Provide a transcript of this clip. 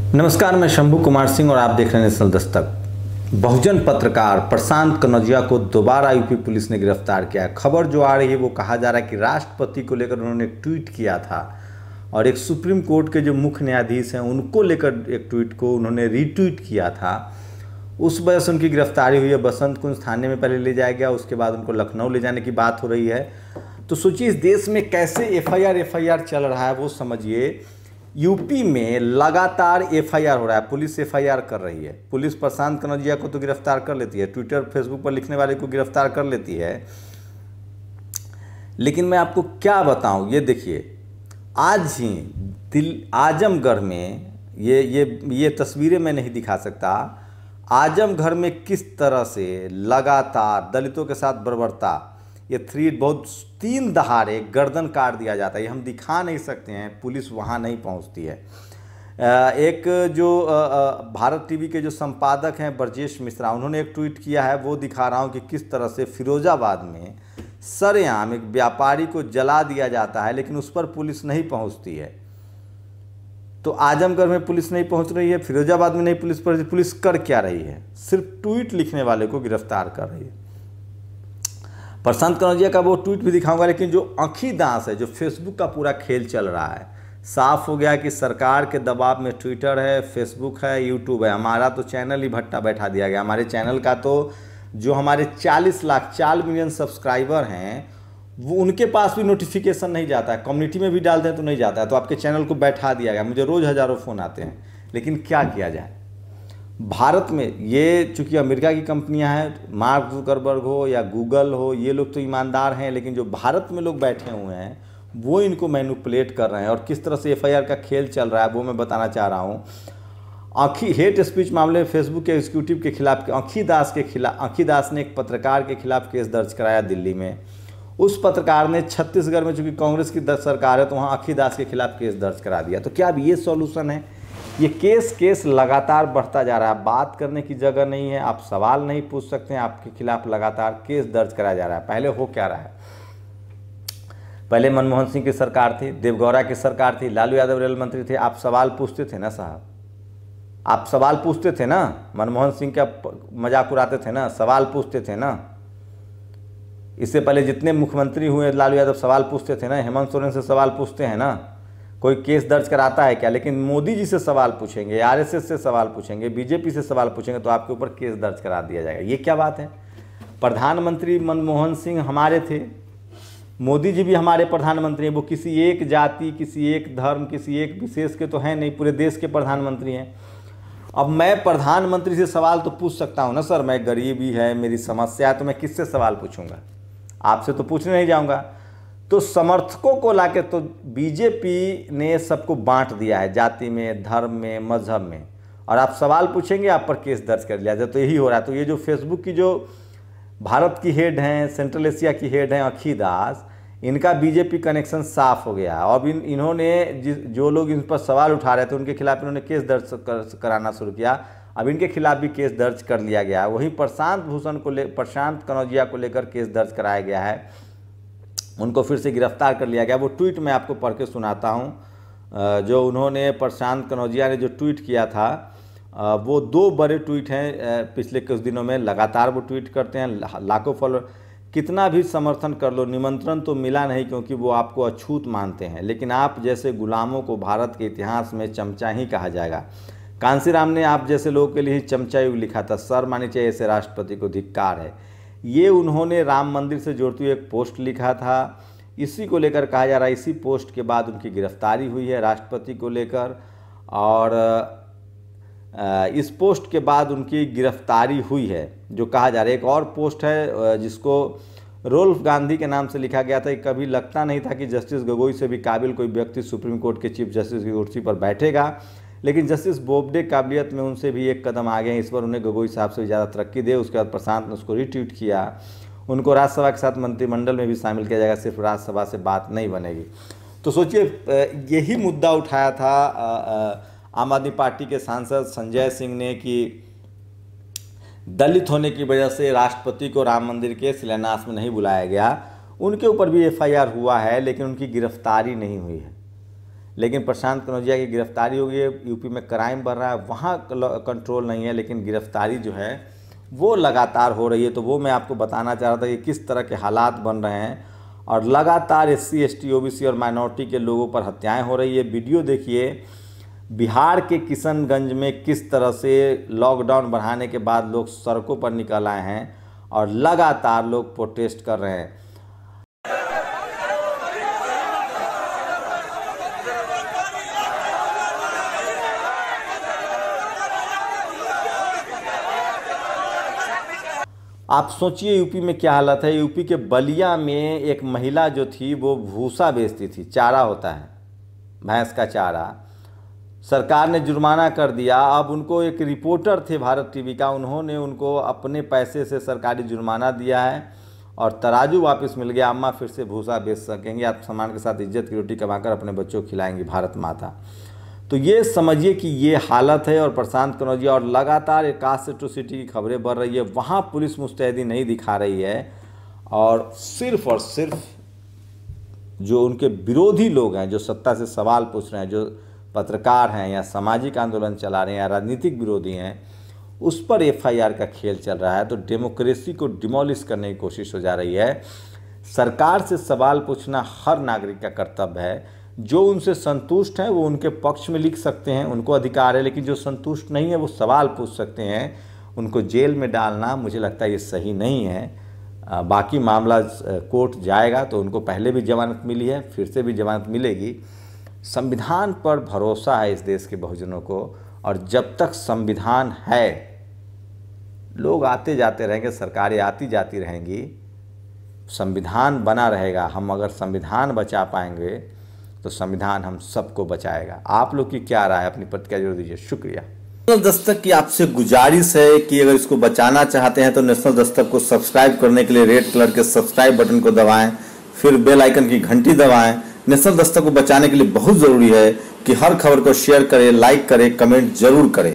नमस्कार, मैं शंभू कुमार सिंह और आप देख रहे हैं नेशनल दस्तक। बहुजन पत्रकार प्रशांत कनौजिया को दोबारा यूपी पुलिस ने गिरफ्तार किया है। खबर जो आ रही है वो कहा जा रहा है कि राष्ट्रपति को लेकर उन्होंने एक ट्वीट किया था और एक सुप्रीम कोर्ट के जो मुख्य न्यायाधीश हैं उनको लेकर एक ट्वीट को उन्होंने रीट्वीट किया था। उस वजह से उनकी गिरफ्तारी हुई है। बसंत कुंज थाने में पहले ले जाया गया, उसके बाद उनको लखनऊ ले जाने की बात हो रही है। तो सोचिए इस देश में कैसे एफआईआर चल रहा है वो समझिए। यूपी में लगातार एफआईआर हो रहा है, पुलिस एफआईआर कर रही है। पुलिस प्रशांत कनौजिया को तो गिरफ्तार कर लेती है, ट्विटर फेसबुक पर लिखने वाले को गिरफ्तार कर लेती है, लेकिन मैं आपको क्या बताऊं, ये देखिए आज ही आजमगढ़ में ये तस्वीरें मैं नहीं दिखा सकता। आजमगढ़ में किस तरह से लगातार दलितों के साथ बर्बरता, ये बहुत 3 दहाड़े गर्दन काट दिया जाता है। ये हम दिखा नहीं सकते हैं, पुलिस वहाँ नहीं पहुँचती है। एक जो भारत टीवी के जो संपादक हैं ब्रजेश मिश्रा, उन्होंने एक ट्वीट किया है, वो दिखा रहा हूँ कि किस तरह से फिरोजाबाद में सरेआम एक व्यापारी को जला दिया जाता है, लेकिन उस पर पुलिस नहीं पहुँचती है। तो आजमगढ़ में पुलिस नहीं पहुँच रही है, फिरोजाबाद में नहीं पुलिस पहुँच रही, पुलिस कर क्या रही है? सिर्फ ट्वीट लिखने वाले को गिरफ्तार कर रही है। प्रशांत कनौजिया का वो ट्वीट भी दिखाऊंगा, लेकिन जो आँखी दास है, जो फेसबुक का पूरा खेल चल रहा है, साफ हो गया कि सरकार के दबाव में ट्विटर है, फेसबुक है, यूट्यूब है। हमारा तो चैनल ही भट्टा बैठा दिया गया। हमारे चैनल का तो जो हमारे 4 मिलियन सब्सक्राइबर हैं वो उनके पास भी नोटिफिकेशन नहीं जाता है, कम्युनिटी में भी डालते हैं तो नहीं जाता है। तो आपके चैनल को बैठा दिया गया। मुझे रोज़ हज़ारों फ़ोन आते हैं, लेकिन क्या किया जाए। भारत में ये चूँकि अमेरिका की कंपनियां हैं, मार्क जुकरबर्ग हो या गूगल हो, ये लोग तो ईमानदार हैं, लेकिन जो भारत में लोग बैठे हुए हैं वो इनको मैनिपुलेट कर रहे हैं। और किस तरह से एफआईआर का खेल चल रहा है वो मैं बताना चाह रहा हूँ। हेट स्पीच मामले में फेसबुक के एग्जीक्यूटिव के खिलाफ आँखी दास ने एक पत्रकार के खिलाफ केस दर्ज कराया दिल्ली में। उस पत्रकार ने छत्तीसगढ़ में चूँकि कांग्रेस की सरकार है तो वहाँ आँखी दास के खिलाफ केस दर्ज करा दिया। तो क्या अब ये सॉल्यूशन है? ये केस लगातार बढ़ता जा रहा है। बात करने की जगह नहीं है, आप सवाल नहीं पूछ सकते हैं, आपके खिलाफ लगातार केस दर्ज कराया जा रहा है। पहले हो क्या रहा है? पहले मनमोहन सिंह की सरकार थी, देवगौड़ा की सरकार थी, लालू यादव रेल मंत्री थे। आप सवाल पूछते थे ना साहब, आप सवाल पूछते थे ना, मनमोहन सिंह का मजाक उड़ाते थे ना, सवाल पूछते थे ना। इससे पहले जितने मुख्यमंत्री हुए लालू यादव सवाल पूछते थे ना, हेमंत सोरेन से सवाल पूछते हैं ना। कोई केस दर्ज कराता है क्या? लेकिन मोदी जी से सवाल पूछेंगे, आरएसएस से सवाल पूछेंगे, बीजेपी से सवाल पूछेंगे तो आपके ऊपर केस दर्ज करा दिया जाएगा। ये क्या बात है? प्रधानमंत्री मनमोहन सिंह हमारे थे, मोदी जी भी हमारे प्रधानमंत्री हैं। वो किसी एक जाति, किसी एक धर्म, किसी एक विशेष के तो हैं नहीं, पूरे देश के प्रधानमंत्री हैं। अब मैं प्रधानमंत्री से सवाल तो पूछ सकता हूँ ना सर, मैं गरीबी है, मेरी समस्या है, तो मैं किससे सवाल पूछूंगा? आपसे तो पूछने नहीं जाऊँगा। तो समर्थकों को लाके तो बीजेपी ने सबको बांट दिया है, जाति में, धर्म में, मजहब में, और आप सवाल पूछेंगे आप पर केस दर्ज कर लिया जाए। तो यही हो रहा है। तो ये जो फेसबुक की जो भारत की हेड हैं, सेंट्रल एशिया की हेड हैं आँखी दास, इनका बीजेपी कनेक्शन साफ हो गया। अब इन्होंने जो लोग इन पर सवाल उठा रहे थे उनके खिलाफ इन्होंने केस दर्ज कराना शुरू किया। अब इनके खिलाफ भी केस दर्ज कर लिया गया है। वहीं प्रशांत कनौजिया को लेकर केस दर्ज कराया गया है, उनको फिर से गिरफ्तार कर लिया गया। वो ट्वीट मैं आपको पढ़ के सुनाता हूँ। जो उन्होंने प्रशांत कनौजिया ने जो ट्वीट किया था, वो 2 बड़े ट्वीट हैं पिछले कुछ दिनों में। लगातार वो ट्वीट करते हैं, लाखों फॉलोअर। कितना भी समर्थन कर लो, निमंत्रण तो मिला नहीं क्योंकि वो आपको अछूत मानते हैं, लेकिन आप जैसे गुलामों को भारत के इतिहास में चमचा ही कहा जाएगा। कांसीराम ने आप जैसे लोगों के लिए ही चमचा युग लिखा था। सर मानी चाहिए ऐसे राष्ट्रपति को, धिक्कार है। ये उन्होंने राम मंदिर से जोड़ती हुई एक पोस्ट लिखा था। इसी को लेकर कहा जा रहा है, इसी पोस्ट के बाद उनकी गिरफ्तारी हुई है राष्ट्रपति को लेकर, और इस पोस्ट के बाद उनकी गिरफ्तारी हुई है जो कहा जा रहा है। एक और पोस्ट है जिसको रोल्फ गांधी के नाम से लिखा गया था कि कभी लगता नहीं था कि जस्टिस गोगोई से भी काबिल कोई व्यक्ति सुप्रीम कोर्ट के चीफ जस्टिस की कुर्सी पर बैठेगा, लेकिन जस्टिस बोबडे काबिलियत में उनसे भी एक कदम आगे हैं। इस पर उन्हें गोगोई साहब से ज़्यादा तरक्की दे। उसके बाद प्रशांत ने उसको रीट्वीट किया। उनको राज्यसभा के साथ मंत्रिमंडल में भी शामिल किया जाएगा, सिर्फ राज्यसभा से बात नहीं बनेगी। तो सोचिए यही मुद्दा उठाया था आम आदमी पार्टी के सांसद संजय सिंह ने कि दलित होने की वजह से राष्ट्रपति को राम मंदिर के शिलान्यास में नहीं बुलाया गया। उनके ऊपर भी एफआईआर हुआ है, लेकिन उनकी गिरफ्तारी नहीं हुई है। लेकिन प्रशांत कनौजिया की गिरफ्तारी हो गई है, यूपी में क्राइम बढ़ रहा है, वहाँ कंट्रोल नहीं है, लेकिन गिरफ्तारी जो है वो लगातार हो रही है। तो वो मैं आपको बताना चाह रहा था कि किस तरह के हालात बन रहे हैं और लगातार SC ST OBC और माइनॉरिटी के लोगों पर हत्याएं हो रही है। वीडियो देखिए, बिहार के किशनगंज में किस तरह से लॉकडाउन बढ़ाने के बाद लोग सड़कों पर निकल आए हैं और लगातार लोग प्रोटेस्ट कर रहे हैं। आप सोचिए यूपी में क्या हालत है। यूपी के बलिया में एक महिला जो थी वो भूसा बेचती थी, चारा होता है भैंस का चारा, सरकार ने जुर्माना कर दिया। अब उनको एक रिपोर्टर थे भारत टीवी का, उन्होंने उनको अपने पैसे से सरकारी जुर्माना दिया है और तराजू वापस मिल गया। अम्मा फिर से भूसा बेच सकेंगे, आप सम्मान के साथ इज्जत की रोटी कमाकर अपने बच्चों को खिलाएंगी, भारत माता। तो ये समझिए कि ये हालत है। और प्रशांत कनौजिया और लगातार एक कास्ट एट्रोसिटी की खबरें बढ़ रही है, वहाँ पुलिस मुस्तैदी नहीं दिखा रही है और सिर्फ जो उनके विरोधी लोग हैं, जो सत्ता से सवाल पूछ रहे हैं, जो पत्रकार हैं या सामाजिक आंदोलन चला रहे हैं या राजनीतिक विरोधी हैं, उस पर FIR का खेल चल रहा है। तो डेमोक्रेसी को डिमोलिश करने की कोशिश हो जा रही है। सरकार से सवाल पूछना हर नागरिक का कर्तव्य है। जो उनसे संतुष्ट हैं वो उनके पक्ष में लिख सकते हैं, उनको अधिकार है, लेकिन जो संतुष्ट नहीं है वो सवाल पूछ सकते हैं। उनको जेल में डालना मुझे लगता है ये सही नहीं है। बाकी मामला कोर्ट जाएगा, तो उनको पहले भी जमानत मिली है, फिर से भी जमानत मिलेगी। संविधान पर भरोसा है इस देश के बहुजनों को, और जब तक संविधान है लोग आते जाते रहेंगे, सरकारें आती जाती रहेंगी, संविधान बना रहेगा। हम अगर संविधान बचा पाएंगे तो संविधान हम सबको बचाएगा। आप लोग की क्या राय है, अपनी प्रतिक्रिया जरूर दीजिए। शुक्रिया। नेशनल दस्तक की आपसे गुजारिश है कि अगर इसको बचाना चाहते हैं तो नेशनल दस्तक को सब्सक्राइब करने के लिए रेड कलर के सब्सक्राइब बटन को दबाएं, फिर बेल आइकन की घंटी दबाएं। नेशनल दस्तक को बचाने के लिए बहुत जरूरी है कि हर खबर को शेयर करें, लाइक करें, कमेंट जरूर करें।